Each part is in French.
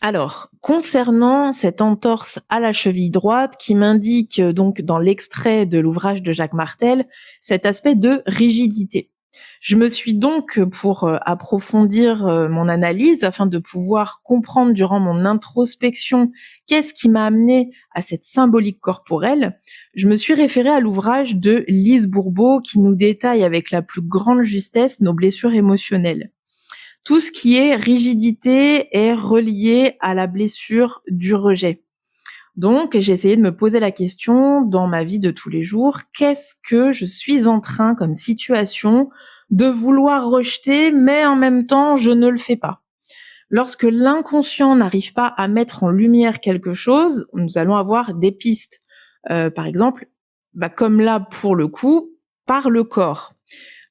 Alors, concernant cette entorse à la cheville droite qui m'indique donc dans l'extrait de l'ouvrage de Jacques Martel, cet aspect de rigidité. Je me suis donc, pour approfondir mon analyse, afin de pouvoir comprendre durant mon introspection qu'est-ce qui m'a amené à cette symbolique corporelle, je me suis référée à l'ouvrage de Lise Bourbeau qui nous détaille avec la plus grande justesse nos blessures émotionnelles. Tout ce qui est rigidité est relié à la blessure du rejet. Donc, j'ai essayé de me poser la question dans ma vie de tous les jours, qu'est-ce que je suis en train comme situation de vouloir rejeter, mais en même temps, je ne le fais pas. Lorsque l'inconscient n'arrive pas à mettre en lumière quelque chose, nous allons avoir des pistes. Par exemple, comme là pour le coup, par le corps.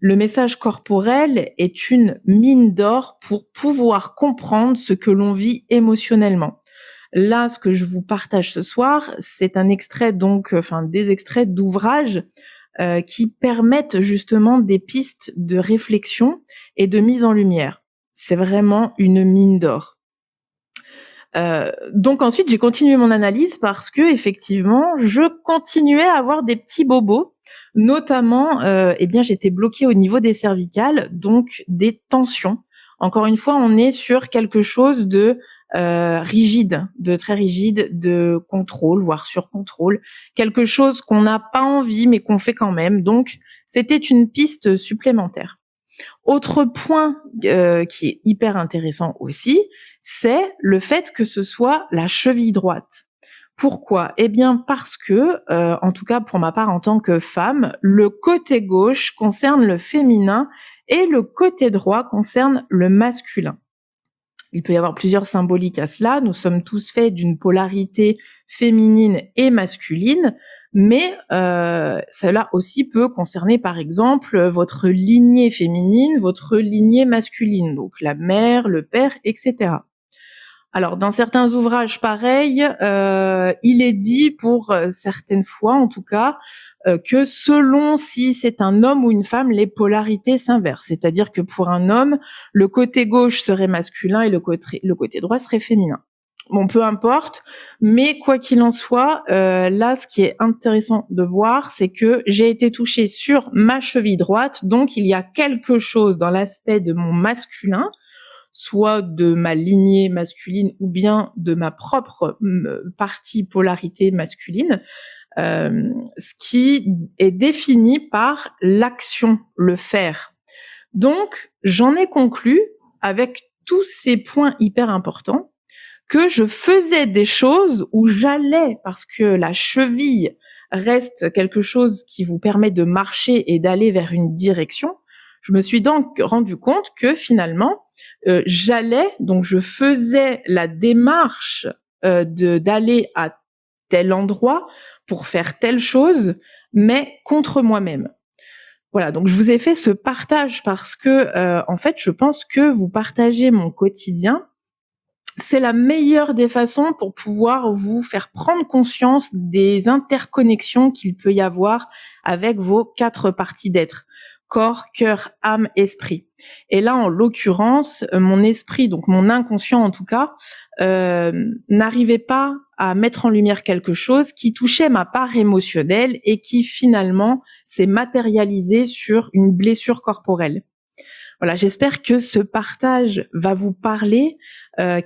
Le message corporel est une mine d'or pour pouvoir comprendre ce que l'on vit émotionnellement. Là, ce que je vous partage ce soir, c'est un extrait des extraits d'ouvrages qui permettent justement des pistes de réflexion et de mise en lumière. C'est vraiment une mine d'or. Donc ensuite, j'ai continué mon analyse parce que effectivement, je continuais à avoir des petits bobos, notamment, j'étais bloquée au niveau des cervicales, donc des tensions. Encore une fois, on est sur quelque chose de rigide, de très rigide, de contrôle, voire sur-contrôle, quelque chose qu'on n'a pas envie mais qu'on fait quand même. Donc, c'était une piste supplémentaire. Autre point qui est hyper intéressant aussi, c'est le fait que ce soit la cheville droite. Pourquoi ? Eh bien parce que, en tout cas pour ma part en tant que femme, le côté gauche concerne le féminin et le côté droit concerne le masculin. Il peut y avoir plusieurs symboliques à cela. Nous sommes tous faits d'une polarité féminine et masculine, mais cela aussi peut concerner par exemple votre lignée féminine, votre lignée masculine, donc la mère, le père, etc. Alors, dans certains ouvrages pareils, il est dit pour certaines fois, en tout cas, que selon si c'est un homme ou une femme, les polarités s'inversent. C'est-à-dire que pour un homme, le côté gauche serait masculin et le côté droit serait féminin. Bon, peu importe, mais quoi qu'il en soit, là, ce qui est intéressant de voir, c'est que j'ai été touchée sur ma cheville droite, donc il y a quelque chose dans l'aspect de mon masculin, soit de ma lignée masculine ou bien de ma propre partie polarité masculine, ce qui est défini par l'action, le faire. Donc, j'en ai conclu, avec tous ces points hyper importants, que je faisais des choses où j'allais, parce que la cheville reste quelque chose qui vous permet de marcher et d'aller vers une direction. Je me suis donc rendu compte que finalement, donc je faisais la démarche d'aller à tel endroit pour faire telle chose, mais contre moi-même. Voilà, donc je vous ai fait ce partage parce que, en fait, je pense que vous partagez mon quotidien. C'est la meilleure des façons pour pouvoir vous faire prendre conscience des interconnexions qu'il peut y avoir avec vos 4 parties d'être: corps, cœur, âme, esprit. Et là, en l'occurrence, mon esprit, donc mon inconscient en tout cas, n'arrivait pas à mettre en lumière quelque chose qui touchait ma part émotionnelle et qui finalement s'est matérialisé sur une blessure corporelle. Voilà, j'espère que ce partage va vous parler,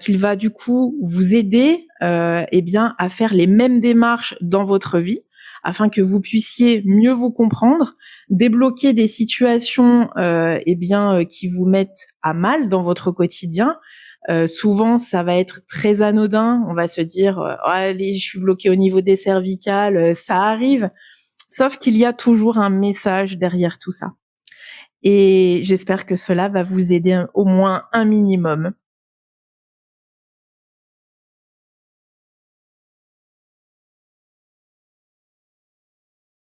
qu'il va du coup vous aider, à faire les mêmes démarches dans votre vie, afin que vous puissiez mieux vous comprendre, débloquer des situations, qui vous mettent à mal dans votre quotidien. Souvent, ça va être très anodin. On va se dire, oh, allez, je suis bloquée au niveau des cervicales, ça arrive. Sauf qu'il y a toujours un message derrière tout ça. Et j'espère que cela va vous aider au moins un minimum.